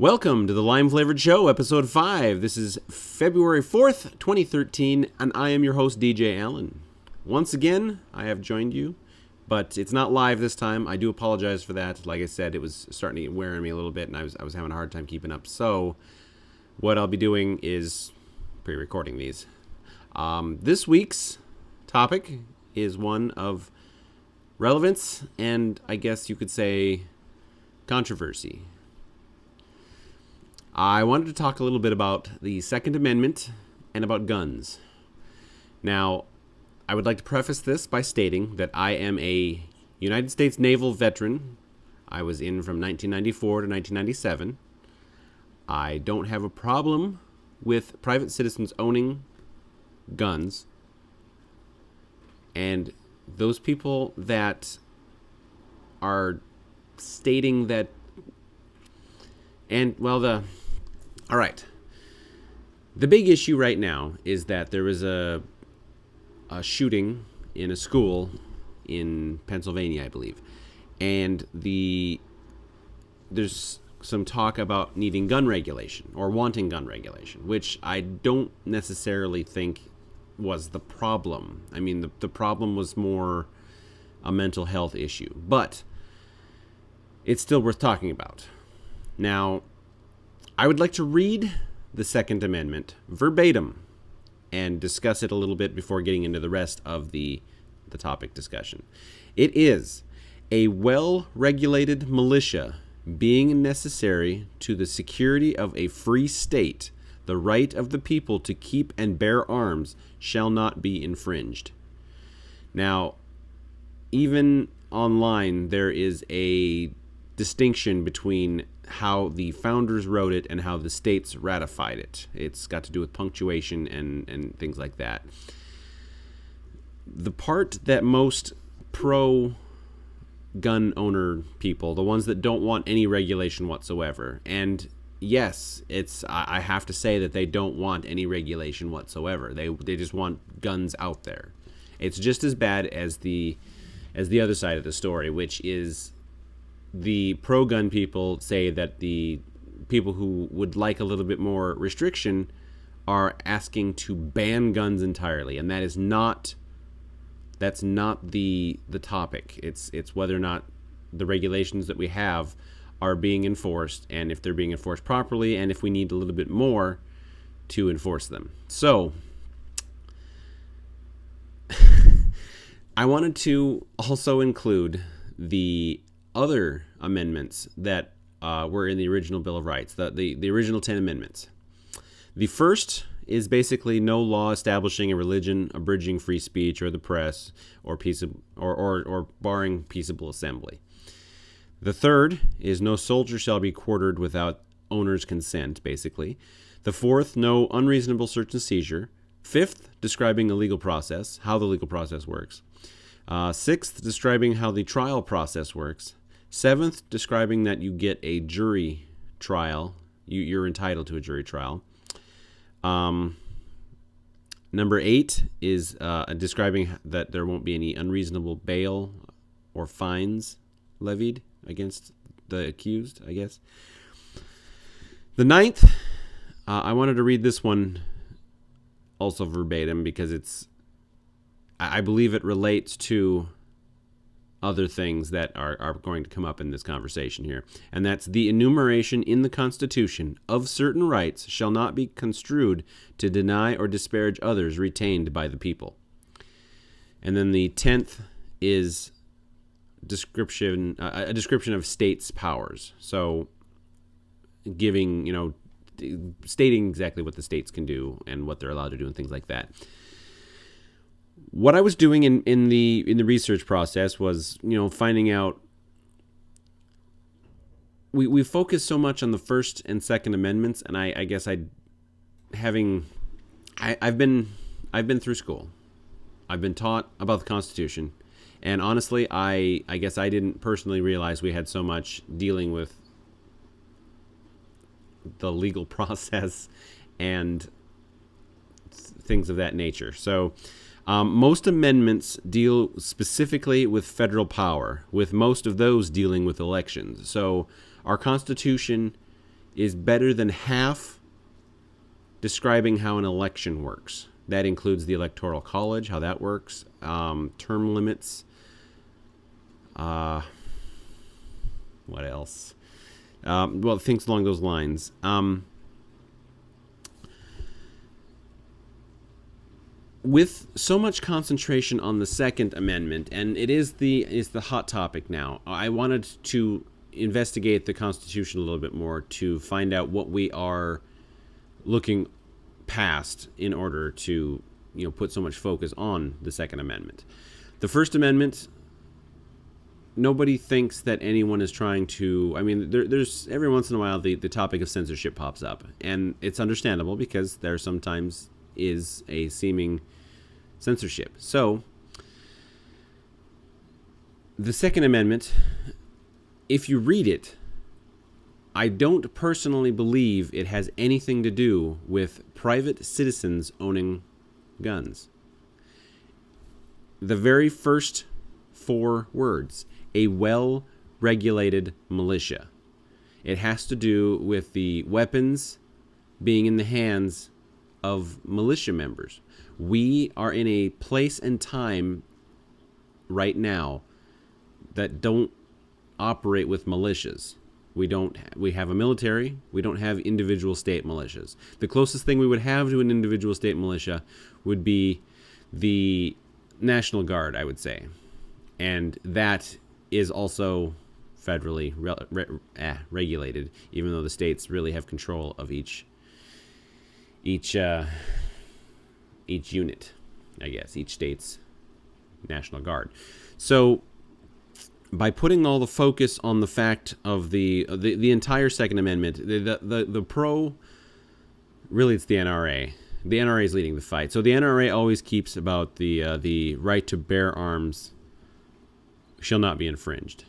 Welcome to the Lime Flavored Show, Episode 5. This is February 4th, 2013, and I am your host, DJ Allen. Once again, I have joined you, but it's not live this time. I do apologize for that. Like I said, it was starting to wear on me a little bit, and I was having a hard time keeping up. So what I'll be doing is pre-recording these. This week's topic is one of relevance and, I guess you could say, controversy. I wanted to talk a little bit about the Second Amendment and about guns. Now, I would like to preface this by stating that I am a United States Naval veteran. I was in from 1994 to 1997. I don't have a problem with private citizens owning guns. And those people that are stating that, all right. The big issue right now is that there was a shooting in a school in Pennsylvania, I believe. And there's some talk about needing gun regulation or wanting gun regulation, which I don't necessarily think was the problem. I mean, the problem was more a mental health issue, but it's still worth talking about. Now, I would like to read the Second Amendment verbatim and discuss it a little bit before getting into the rest of the topic discussion. It is a well-regulated militia being necessary to the security of a free state. The right of the people to keep and bear arms shall not be infringed. Now, even online, there is a distinction between how the founders wrote it and how the states ratified it. It's got to do with punctuation and things like that. The part that most pro-gun owner people, the ones that don't want any regulation whatsoever, and yes, I have to say that they don't want any regulation whatsoever. They just want guns out there. It's just as bad as the other side of the story, which is the pro-gun people say that the people who would like a little bit more restriction are asking to ban guns entirely, and that's not the topic. It's whether or not the regulations that we have are being enforced, and if they're being enforced properly, and if we need a little bit more to enforce them. So I wanted to also include the other amendments that were in the original Bill of Rights, the original 10 amendments. The first is basically no law establishing a religion, abridging free speech or the press, or barring peaceable assembly. The third is no soldier shall be quartered without owner's consent, basically. The fourth, no unreasonable search and seizure. Fifth, describing a legal process, how the legal process works. Sixth, describing how the trial process works. Seventh, describing that you get a jury trial. You're entitled to a jury trial. Number 8 is describing that there won't be any unreasonable bail or fines levied against the accused, I guess. The 9th, I wanted to read this one also verbatim because I believe it relates to other things that are going to come up in this conversation here. And that's the enumeration in the Constitution of certain rights shall not be construed to deny or disparage others retained by the people. And then the 10th is a description of states' powers. So giving, stating exactly what the states can do and what they're allowed to do and things like that. What I was doing in the research process was, finding out. We focus so much on the First and Second Amendments, and I guess I've been I've been through school. I've been taught about the Constitution, and honestly, I guess I didn't personally realize we had so much dealing with the legal process and things of that nature. So most amendments deal specifically with federal power, with most of those dealing with elections. So our Constitution is better than half describing how an election works. That includes the Electoral College, how that works, term limits. What else? Well, things along those lines. With so much concentration on the Second Amendment, and it is the hot topic now, I wanted to investigate the Constitution a little bit more to find out what we are looking past in order to put so much focus on the Second Amendment. The First Amendment, nobody thinks that anyone is trying to. I mean, there's every once in a while the topic of censorship pops up, and it's understandable because there sometimes is a seeming censorship. So the Second Amendment, if you read it, I don't personally believe it has anything to do with private citizens owning guns. The very first 4 words, a well-regulated militia. It has to do with the weapons being in the hands of militia members. We are in a place and time right now that don't operate with militias. We have a military. We don't have individual state militias. The closest thing we would have to an individual state militia would be the National Guard, I would say. And that is also federally regulated, even though the states really have control of each unit, I guess, each state's National Guard. So by putting all the focus on the fact of the entire Second Amendment, the pro, really it's the NRA. The NRA is leading the fight. So the NRA always keeps about the right to bear arms shall not be infringed.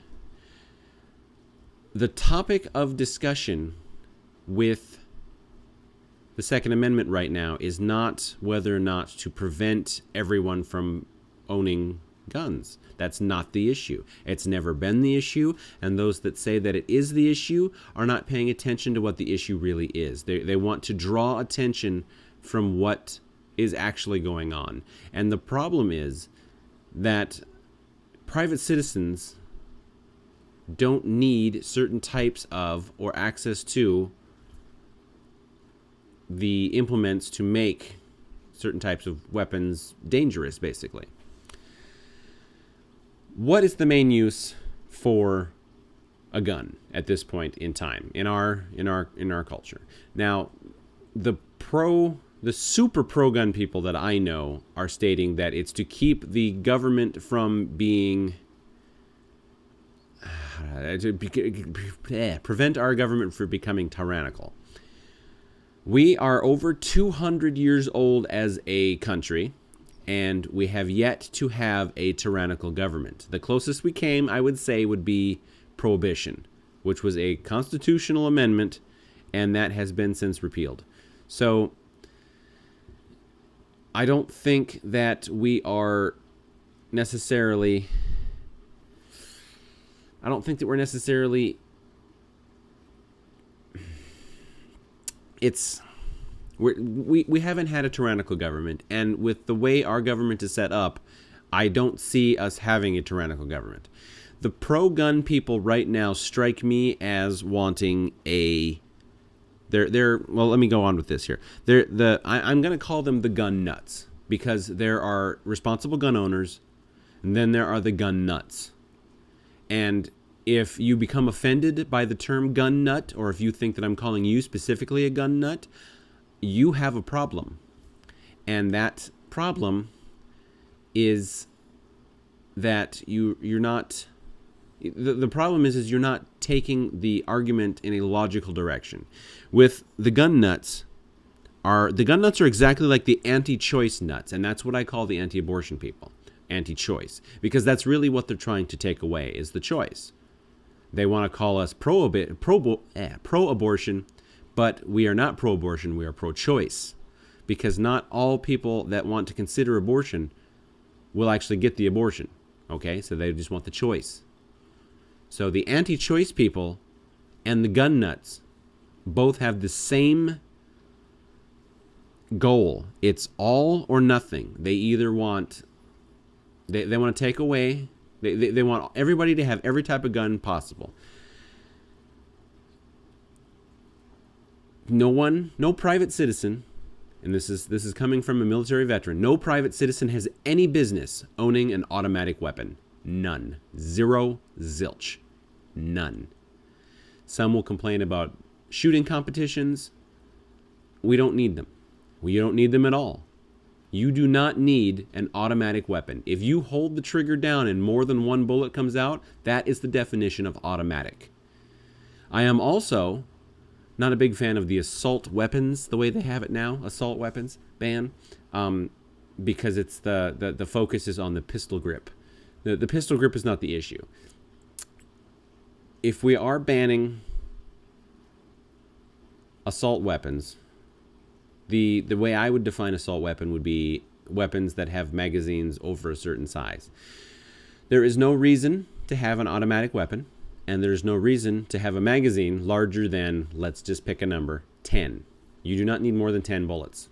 The topic of discussion with the Second Amendment right now is not whether or not to prevent everyone from owning guns. That's not the issue. It's never been the issue, and those that say that it is the issue are not paying attention to what the issue really is. They want to draw attention from what is actually going on. And the problem is that private citizens don't need certain types of or access to the implements to make certain types of weapons dangerous, basically. What is the main use for a gun at this point in time in our culture? Now, the super pro gun people that I know are stating that it's to keep the government from being prevent our government from becoming tyrannical. We are over 200 years old as a country, and we have yet to have a tyrannical government. The closest we came, I would say, would be Prohibition, which was a constitutional amendment, and that has been since repealed. So I don't think that we are necessarily... We haven't had a tyrannical government, and with the way our government is set up, I don't see us having a tyrannical government. The pro-gun people right now strike me as wanting a... Well, let me go on with this here. I'm going to call them the gun nuts, because there are responsible gun owners, and then there are the gun nuts. And if you become offended by the term gun nut, or if you think that I'm calling you specifically a gun nut, you have a problem. And that problem is that you're not... The problem is you're not taking the argument in a logical direction. With the gun nuts, are the gun nuts are exactly like the anti-choice nuts, and that's what I call the anti-abortion people, anti-choice, because that's really what they're trying to take away is the choice. They want to call us pro-abortion, but we are not pro-abortion, we are pro-choice, because not all people that want to consider abortion will actually get the abortion, okay? So they just want the choice. So the anti-choice people and the gun nuts both have the same goal. It's all or nothing. They either want, they want to take away, they want everybody to have every type of gun possible. No private citizen, and this is coming from a military veteran, no private citizen has any business owning an automatic weapon. None. Zero, zilch. None. Some will complain about shooting competitions. We don't need them. We don't need them at all. You do not need an automatic weapon. If you hold the trigger down and more than one bullet comes out, that is the definition of automatic. I am also not a big fan of the assault weapons, the way they have it now, assault weapons ban, because it's the focus is on the pistol grip. The pistol grip is not the issue. If we are banning assault weapons, the way I would define assault weapon would be weapons that have magazines over a certain size. There is no reason to have an automatic weapon, and there's no reason to have a magazine larger than, let's just pick a number, 10. You do not need more than 10 bullets.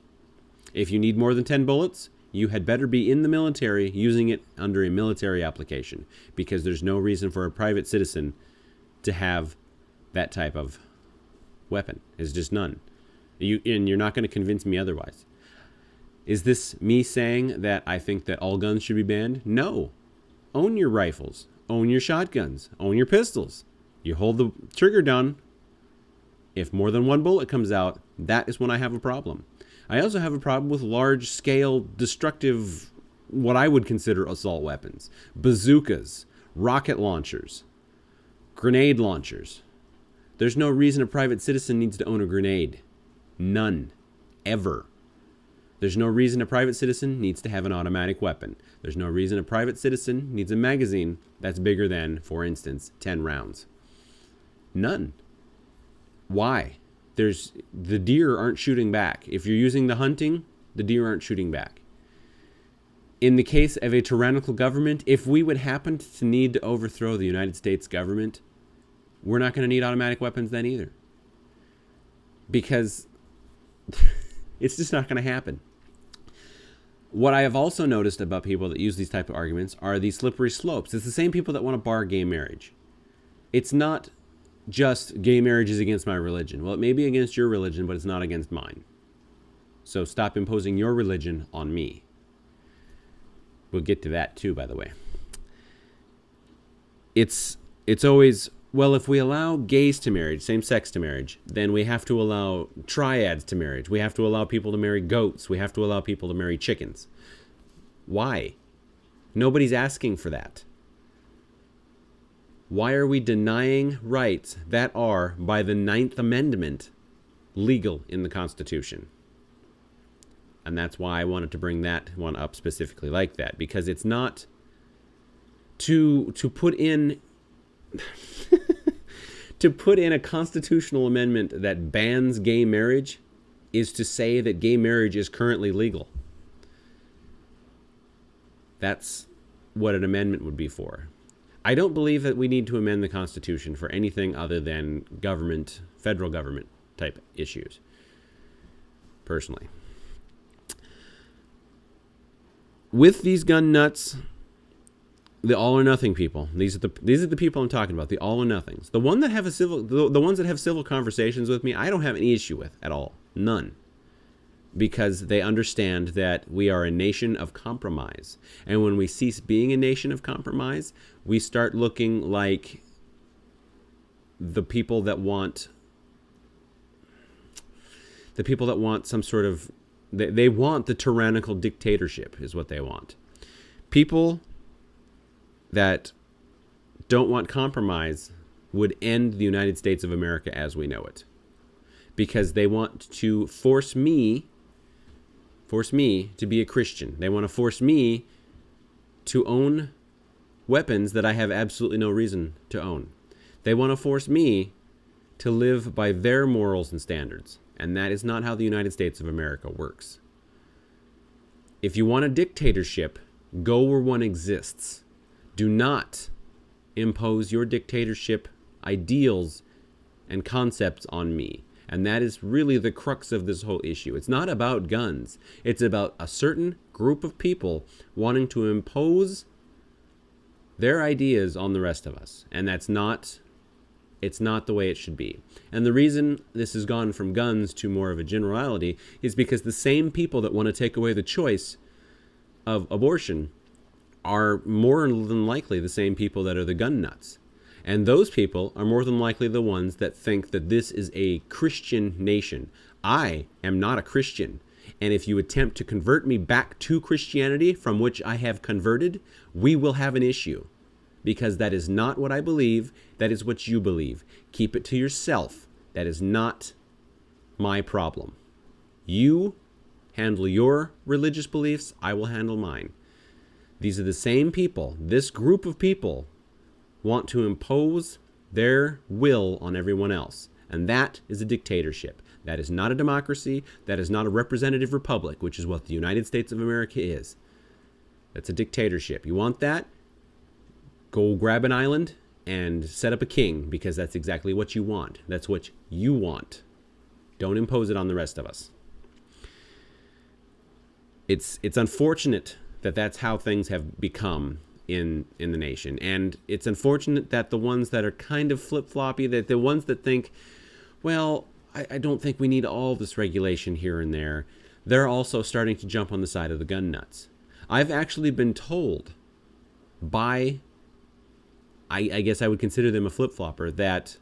If you need more than 10 bullets, you had better be in the military using it under a military application, because there's no reason for a private citizen to have that type of weapon. There's just none. And you're not going to convince me otherwise. Is this me saying that I think that all guns should be banned? No. Own your rifles. Own your shotguns. Own your pistols. You hold the trigger down. If more than one bullet comes out, that is when I have a problem. I also have a problem with large-scale, destructive, what I would consider assault weapons. Bazookas, rocket launchers, grenade launchers. There's no reason a private citizen needs to own a grenade. None. Ever. There's no reason a private citizen needs to have an automatic weapon. There's no reason a private citizen needs a magazine that's bigger than, for instance, 10 rounds. None. Why? The deer aren't shooting back. If you're using the hunting, the deer aren't shooting back. In the case of a tyrannical government, if we would happen to need to overthrow the United States government, we're not going to need automatic weapons then either. Because it's just not going to happen. What I have also noticed about people that use these type of arguments are these slippery slopes. It's the same people that want to bar gay marriage. It's not just gay marriage is against my religion. Well, it may be against your religion, but it's not against mine. So stop imposing your religion on me. We'll get to that too, by the way. It's always, well, if we allow gays to marriage, same-sex to marriage, then we have to allow triads to marriage. We have to allow people to marry goats. We have to allow people to marry chickens. Why? Nobody's asking for that. Why are we denying rights that are, by the 9th Amendment, legal in the Constitution? And that's why I wanted to bring that one up specifically like that, because it's not to put in to put in a constitutional amendment that bans gay marriage is to say that gay marriage is currently legal. That's what an amendment would be for. I don't believe that we need to amend the Constitution for anything other than government, federal government type issues, personally. With these gun nuts, the all or nothing people, these are the people I'm talking about, the all or nothings. The ones that have civil conversations with me, I don't have any issue with at all. None. Because they understand that we are a nation of compromise. And when we cease being a nation of compromise, we start looking like the people that want some sort of, they want the tyrannical dictatorship is what they want. People that don't want compromise would end the United States of America as we know it. because they want to force me to be a Christian. They want to force me to own weapons that I have absolutely no reason to own. They want to force me to live by their morals and standards. And that is not how the United States of America works. If you want a dictatorship, go where one exists. Do not impose your dictatorship ideals and concepts on me. And that is really the crux of this whole issue. It's not about guns. It's about a certain group of people wanting to impose their ideas on the rest of us. And it's not the way it should be. And the reason this has gone from guns to more of a generality is because the same people that want to take away the choice of abortion are more than likely the same people that are the gun nuts. And those people are more than likely the ones that think that this is a Christian nation. I am not a Christian. And if you attempt to convert me back to Christianity, from which I have converted, we will have an issue. Because that is not what I believe. That is what you believe. Keep it to yourself. That is not my problem. You handle your religious beliefs. I will handle mine. These are the same people. This group of people want to impose their will on everyone else. And that is a dictatorship. That is not a democracy. That is not a representative republic, which is what the United States of America is. That's a dictatorship. You want that? Go grab an island and set up a king, because that's exactly what you want. That's what you want. Don't impose it on the rest of us. It's unfortunate that that's how things have become in the nation. And it's unfortunate that the ones that are kind of flip-floppy, that the ones that think, well, I don't think we need all this regulation here and there, they're also starting to jump on the side of the gun nuts. I've actually been told by, I guess I would consider them a flip-flopper, that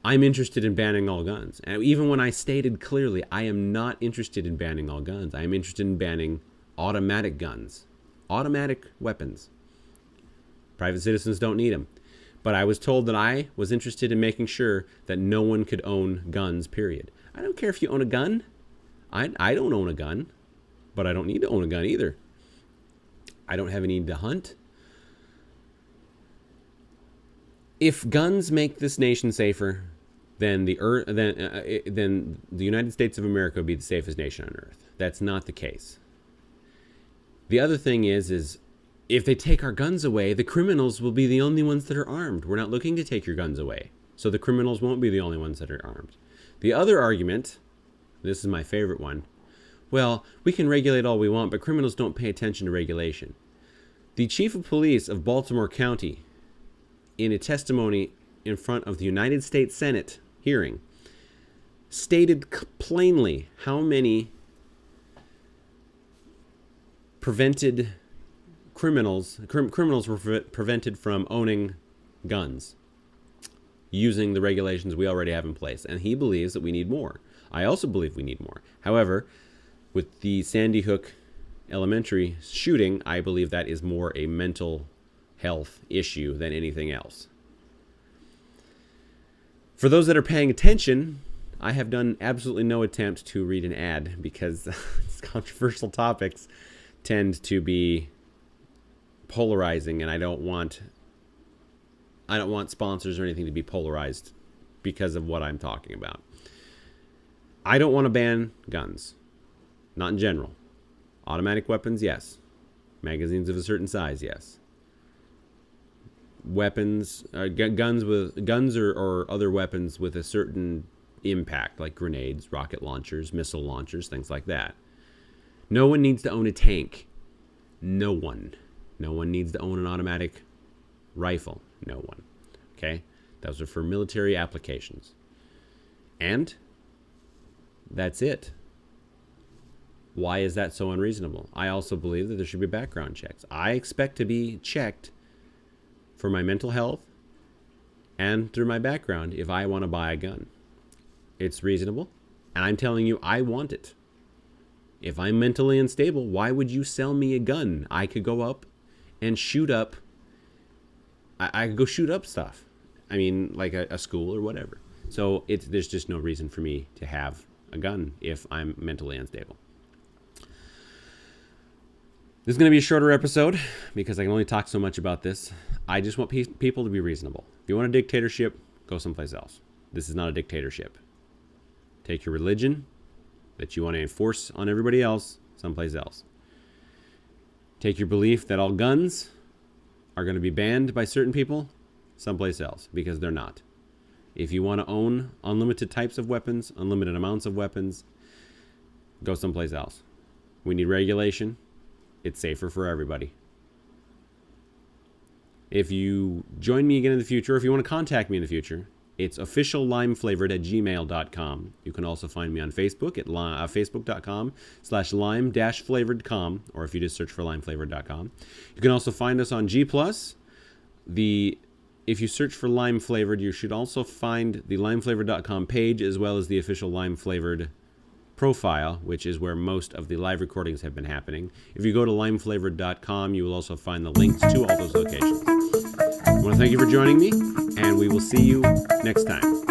I'm interested in banning all guns. And even when I stated clearly, I am not interested in banning all guns. I am interested in banning automatic guns. Automatic weapons. Private citizens don't need them. But I was told that I was interested in making sure that no one could own guns, period. I don't care if you own a gun. I don't own a gun, but I don't need to own a gun either. I don't have any need to hunt. If guns make this nation safer, then the United States of America would be the safest nation on earth. That's not the case. The other thing is if they take our guns away, the criminals will be the only ones that are armed. We're not looking to take your guns away. So the criminals won't be the only ones that are armed. The other argument, this is my favorite one, well, we can regulate all we want, but criminals don't pay attention to regulation. The chief of police of Baltimore County, in a testimony in front of the United States Senate hearing, stated plainly how many criminals were prevented from owning guns using the regulations we already have in place. And he believes that we need more. I also believe we need more. However, with the Sandy Hook Elementary shooting, I believe that is more a mental health issue than anything else. For those that are paying attention, I have done absolutely no attempt to read an ad, because these controversial topics tend to be polarizing, and I don't want sponsors or anything to be polarized because of what I'm talking about. I don't want to ban guns. Not in general. Automatic weapons, yes. Magazines of a certain size, yes. Weapons, guns or other weapons with a certain impact, like grenades, rocket launchers, missile launchers, things like that. No one needs to own a tank. No one. No one needs to own an automatic rifle. No one. Okay? Those are for military applications. And that's it. Why is that so unreasonable? I also believe that there should be background checks. I expect to be checked for my mental health and through my background if I want to buy a gun. It's reasonable, and I'm telling you, I want it. If I'm mentally unstable, why would you sell me a gun? I could go up and shoot up. I could go shoot up stuff. I mean, like a school or whatever. So there's just no reason for me to have a gun if I'm mentally unstable. This is going to be a shorter episode because I can only talk so much about this. I just want people to be reasonable. If you want a dictatorship, go someplace else. This is not a dictatorship. Take your religion that you want to enforce on everybody else someplace else. Take your belief that all guns are going to be banned by certain people someplace else, because they're not. If you want to own unlimited types of weapons, unlimited amounts of weapons, go someplace else. We need regulation. It's safer for everybody. If you join me again in the future, if you want to contact me in the future, it's officiallimeflavored@gmail.com. You can also find me on Facebook at facebook.com/lime-flavoredcom, or if you just search for limeflavored.com. You can also find us on G+. If you search for Lime Flavored, you should also find the limeflavored.com page, as well as the official Lime Flavored profile, which is where most of the live recordings have been happening. If you go to limeflavored.com, you will also find the links to all those locations. I want to thank you for joining me, and we will see you next time.